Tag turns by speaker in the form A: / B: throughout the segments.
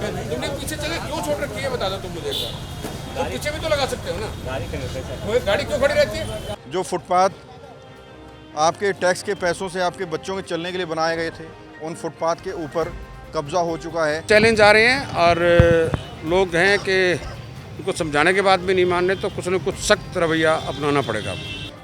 A: तुमने पीछे जगह क्यों छोड़ रखी है बता दो तुम मुझे एक बार। तुम पीछे भी तो लगा सकते हो ना, वो गाड़ी क्यों खड़ी रहती है?
B: जो फुटपाथ आपके टैक्स के पैसों से आपके बच्चों के चलने के लिए बनाए गए थे, उन फुटपाथ के ऊपर कब्जा हो चुका है।
A: चैलेंज आ रहे हैं और लोग हैं कि उनको समझाने के बाद भी नहीं मान रहे, तो कुछ न कुछ सख्त रवैया अपनाना पड़ेगा।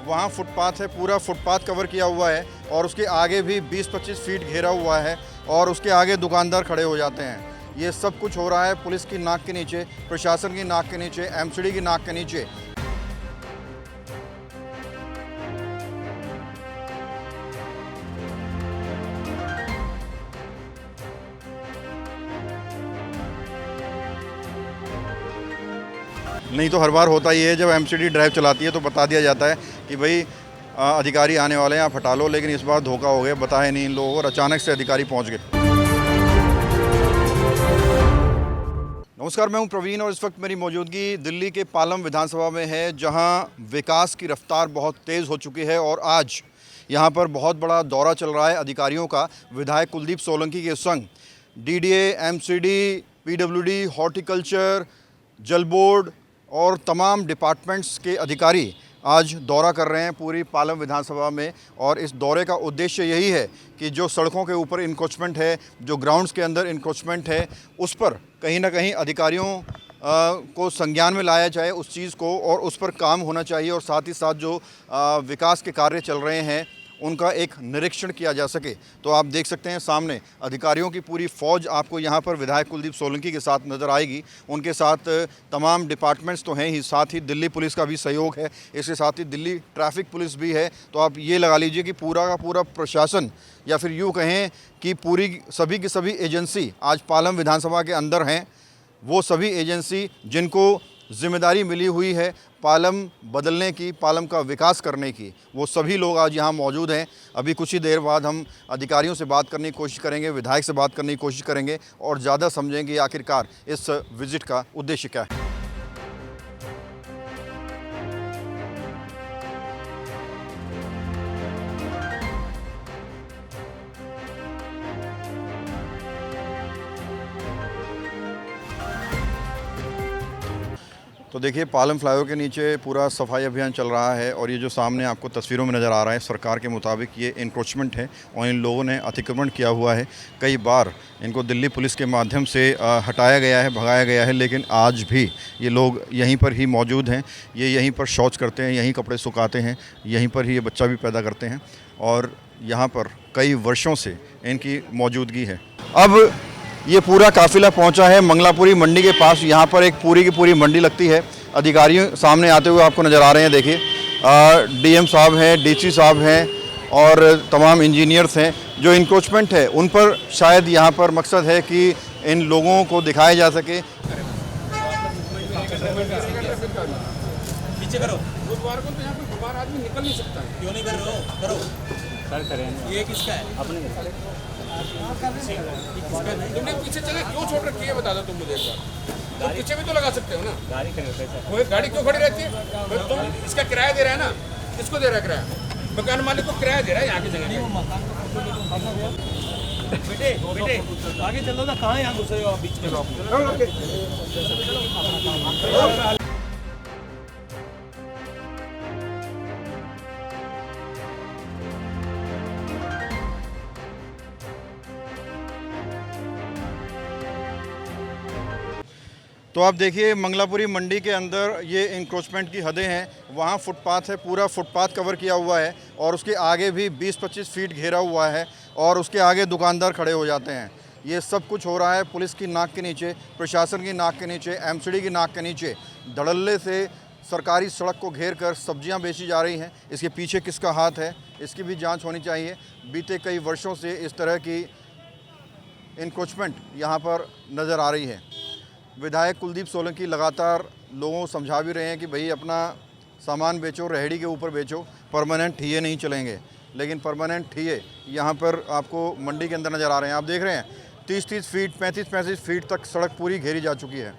B: वहाँ फुटपाथ है, पूरा फुटपाथ कवर किया हुआ है और उसके आगे भी 20-25 फीट घेरा हुआ है और उसके आगे दुकानदार खड़े हो जाते हैं। ये सब कुछ हो रहा है पुलिस की नाक के नीचे, प्रशासन की नाक के नीचे, एमसीडी की नाक के नीचे। नहीं तो हर बार होता ही है, जब एमसीडी ड्राइव चलाती है तो बता दिया जाता है कि भाई अधिकारी आने वाले हैं, आप हटा लो, लेकिन इस बार धोखा हो गया, बताया नहीं इन लोगों को और अचानक से अधिकारी पहुंच गए। नमस्कार, मैं हूं प्रवीण और इस वक्त मेरी मौजूदगी दिल्ली के पालम विधानसभा में है, जहां विकास की रफ्तार बहुत तेज़ हो चुकी है और आज यहां पर बहुत बड़ा दौरा चल रहा है अधिकारियों का। विधायक कुलदीप सोलंकी के संग डीडीए, एमसीडी, पीडब्ल्यूडी, हॉर्टिकल्चर, जल बोर्ड और तमाम डिपार्टमेंट्स के अधिकारी आज दौरा कर रहे हैं पूरी पालम विधानसभा में। और इस दौरे का उद्देश्य यही है कि जो सड़कों के ऊपर इंक्रोचमेंट है, जो ग्राउंड्स के अंदर इंक्रोचमेंट है, उस पर कहीं ना कहीं अधिकारियों को संज्ञान में लाया जाए उस चीज़ को, और उस पर काम होना चाहिए। और साथ ही साथ जो विकास के कार्य चल रहे हैं उनका एक निरीक्षण किया जा सके। तो आप देख सकते हैं सामने अधिकारियों की पूरी फ़ौज आपको यहाँ पर विधायक कुलदीप सोलंकी के साथ नज़र आएगी। उनके साथ तमाम डिपार्टमेंट्स तो हैं ही, साथ ही दिल्ली पुलिस का भी सहयोग है, इसके साथ ही दिल्ली ट्रैफिक पुलिस भी है। तो आप ये लगा लीजिए कि पूरा का पूरा प्रशासन, या फिर यूँ कहें कि पूरी सभी की सभी एजेंसी आज पालम विधानसभा के अंदर हैं। वो सभी एजेंसी जिनको जिम्मेदारी मिली हुई है पालम बदलने की, पालम का विकास करने की, वो सभी लोग आज यहाँ मौजूद हैं। अभी कुछ ही देर बाद हम अधिकारियों से बात करने की कोशिश करेंगे, विधायक से बात करने की कोशिश करेंगे और ज़्यादा समझेंगे आखिरकार इस विज़िट का उद्देश्य क्या है। तो देखिए, पालम फ्लाईओवर के नीचे पूरा सफाई अभियान चल रहा है और ये जो सामने आपको तस्वीरों में नज़र आ रहा है, सरकार के मुताबिक ये इंक्रोचमेंट है और इन लोगों ने अतिक्रमण किया हुआ है। कई बार इनको दिल्ली पुलिस के माध्यम से हटाया गया है, भगाया गया है, लेकिन आज भी ये लोग यहीं पर ही मौजूद हैं। ये यहीं पर शौच करते हैं, यहीं कपड़े सुखाते हैं, यहीं पर ही ये बच्चा भी पैदा करते हैं और यहाँ पर कई वर्षों से इनकी मौजूदगी है। अब ये पूरा काफ़िला पहुंचा है मंगलापुरी मंडी के पास। यहाँ पर एक पूरी की पूरी मंडी लगती है। अधिकारी सामने आते हुए आपको नज़र आ रहे हैं। देखिए, डीएम साहब हैं, डीसी साहब हैं और तमाम इंजीनियर्स हैं। जो इंक्रोचमेंट है उन पर शायद यहाँ पर मकसद है कि इन लोगों को दिखाया जा सके।
A: पीछे करो, बुधवार को तो यहाँ पर बाहर आदमी निकल नहीं सकता है। क्यों नहीं कर रहे हो? करो सर, करें। ये किसका है? अपने। तुमने पीछे जगह क्यों छोड़ रखी है बता दो तुम मुझे एक बार। तुम पीछे भी तो लगा सकते हो ना, वो गाड़ी क्यों खड़ी रहती है? तुम इसका किराया दे रहा है ना, किसको दे रहा है किराया? मकान मालिक को किराया दे रहा है यहाँ की जगह। बेटे आगे चलो ना, कहाँ यहाँ घुसे हो आप बीच में?
B: तो आप देखिए, मंगलापुरी मंडी के अंदर ये इंक्रोचमेंट की हदें हैं। वहाँ फुटपाथ है, पूरा फुटपाथ कवर किया हुआ है और उसके आगे भी 20-25 फीट घेरा हुआ है और उसके आगे दुकानदार खड़े हो जाते हैं। ये सब कुछ हो रहा है पुलिस की नाक के नीचे, प्रशासन की नाक के नीचे, एमसीडी की नाक के नीचे। धड़ल्ले से सरकारी सड़क को घेर कर सब्जियाँ बेची जा रही हैं। इसके पीछे किसका हाथ है, इसकी भी जाँच होनी चाहिए। बीते कई वर्षों से इस तरह की इंक्रोचमेंट यहाँ पर नज़र आ रही है। विधायक कुलदीप सोलंकी लगातार लोगों को समझा भी रहे हैं कि भाई अपना सामान बेचो, रेहड़ी के ऊपर बेचो, परमानेंट ठिये नहीं चलेंगे। लेकिन परमानेंट ठिये यहाँ पर आपको मंडी के अंदर नज़र आ रहे हैं। आप देख रहे हैं 30-30 फीट, 35-35 फीट तक सड़क पूरी घेरी जा चुकी है।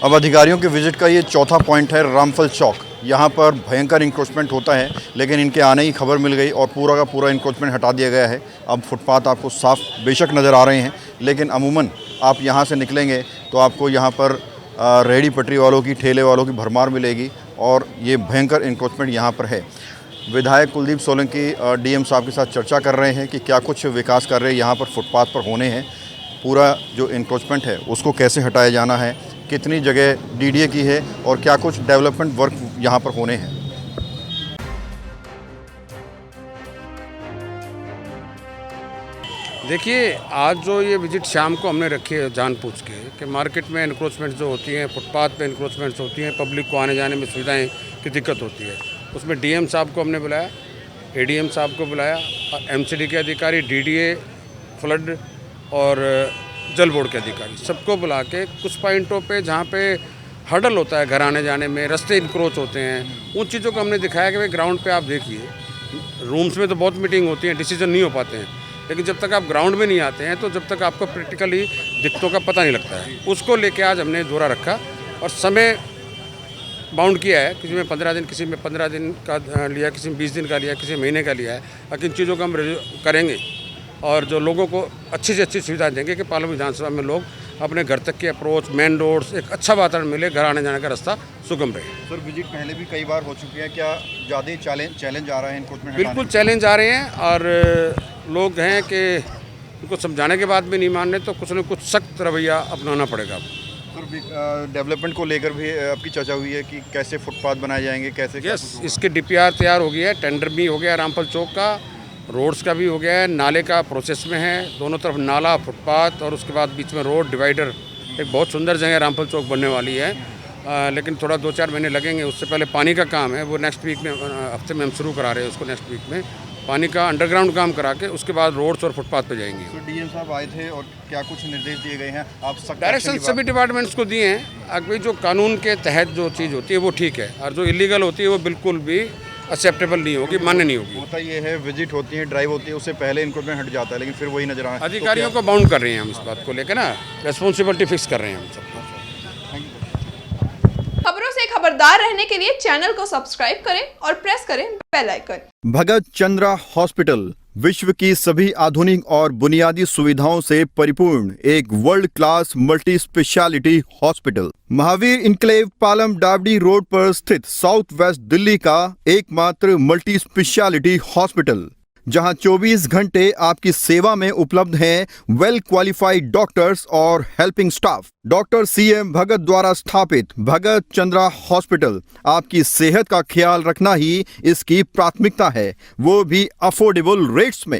B: अब अधिकारियों के विजिट का ये चौथा पॉइंट है रामफल चौक। यहाँ पर भयंकर इंक्रोचमेंट होता है, लेकिन इनके आने की खबर मिल गई और पूरा का पूरा इंक्रोचमेंट हटा दिया गया है। अब फुटपाथ आपको साफ बेशक नज़र आ रहे हैं, लेकिन अमूमन आप यहाँ से निकलेंगे तो आपको यहाँ पर रेहड़ी पटरी वालों की, ठेले वालों की भरमार मिलेगी और ये भयंकर इंक्रोचमेंट यहाँ पर है। विधायक कुलदीप सोलंकी डीएम साहब के साथ चर्चा कर रहे हैं कि क्या कुछ विकास कार्य यहाँ पर फुटपाथ पर होने हैं, पूरा जो इंक्रोचमेंट है उसको कैसे हटाया जाना है, कितनी जगह डीडीए की है और क्या कुछ डेवलपमेंट वर्क यहाँ पर होने हैं।
A: देखिए, आज जो ये विजिट शाम को हमने रखी है जानबूझ के कि मार्केट में इंक्रोचमेंट जो होती हैं, फुटपाथ पे इंक्रोचमेंट होती हैं, पब्लिक को आने जाने में सुविधाएं की दिक्कत होती है, उसमें डीएम साहब को हमने बुलाया, एडीएम साहब को बुलाया, एमसीडी के अधिकारी, डीडीए, फ्लड और जल बोर्ड के अधिकारी, सबको बुला के कुछ पॉइंटों पे जहाँ पे हर्डल होता है घर आने जाने में, रास्ते इंक्रोच होते हैं, उन चीज़ों को हमने दिखाया कि भाई ग्राउंड पे आप देखिए, रूम्स में तो बहुत मीटिंग होती है, डिसीजन नहीं हो पाते हैं, लेकिन जब तक आप ग्राउंड में नहीं आते हैं तो जब तक आपको प्रैक्टिकली दिक्कतों का पता नहीं लगता है। उसको लेके आज हमने दौरा रखा और समय बाउंड किया है, किसी में 15 दिन, किसी में 15 दिन का लिया, किसी में 20 दिन का लिया, किसी महीने का लिया है। लेकिन चीज़ों को हम करेंगे और जो लोगों को अच्छी से अच्छी सुविधा देंगे कि पालम विधानसभा में लोग अपने घर तक की अप्रोच, मेन रोड्स, एक अच्छा वातावरण मिले, घर आने जाने का रास्ता सुगम रहे।
B: सर, विजिट पहले भी कई बार हो चुकी है, क्या ज़्यादा चैलेंज आ रहा है इनको?
A: बिल्कुल चैलेंज आ रहे हैं और लोग हैं कि उनको समझाने के बाद भी नहीं मान रहे, तो कुछ न कुछ सख्त रवैया अपनाना पड़ेगा।
B: सर, डेवलपमेंट को लेकर भी आपकी चर्चा हुई है कि कैसे फुटपाथ बनाए जाएंगे, कैसे?
A: यस, इसके डीपीआर तैयार हो गया है, टेंडर भी हो गया रामफल चौक का, रोड्स का भी हो गया है, नाले का प्रोसेस में है, दोनों तरफ नाला, फुटपाथ और उसके बाद बीच में रोड डिवाइडर। एक बहुत सुंदर जगह रामफल चौक बनने वाली है, लेकिन थोड़ा 2-4 महीने लगेंगे। उससे पहले पानी का काम है, वो नेक्स्ट वीक में, हफ्ते में हम शुरू करा रहे हैं उसको, नेक्स्ट वीक में पानी का अंडरग्राउंड काम करा के उसके बाद रोड्स और फुटपाथ पे जाएंगे।
B: तो डीएम साहब आए थे और क्या कुछ निर्देश दिए गए हैं? आप
A: डायरेक्शन सभी डिपार्टमेंट्स को दिए हैं। अभी जो कानून के तहत जो चीज़ होती है वो ठीक है, और जो इलीगल होती है वो बिल्कुल भी एक्सेप्टेबल नहीं होगी, मान्य नहीं होगी।
B: होता ये है, विजिट होती है, ड्राइव होती है, उससे पहले इंक्रोचमेंट हट जाता है, लेकिन फिर वही नजर आ रहा है।
A: अधिकारियों को बाउंड कर रहे हैं हम इस बात को लेकर ना, रेस्पॉन्सिबिलिटी फिक्स कर रहे हैं हम सबको।
C: खबरों से खबरदार रहने के लिए चैनल को सब्सक्राइब करें और प्रेस करें बेल आइकन।
B: भगत चंद्रा हॉस्पिटल विश्व की सभी आधुनिक और बुनियादी सुविधाओं से परिपूर्ण एक world class multi speciality hospital, Mahavir enclave, Palam Dabri road पर स्थित साउथ वेस्ट दिल्ली का एकमात्र मल्टी स्पेशलिटी हॉस्पिटल, जहां 24 घंटे आपकी सेवा में उपलब्ध हैं वेल क्वालिफाइड डॉक्टर्स और हेल्पिंग स्टाफ। डॉक्टर CM भगत द्वारा स्थापित भगत चंद्रा हॉस्पिटल आपकी सेहत का ख्याल रखना ही इसकी प्राथमिकता है, वो भी अफोर्डेबल रेट्स में।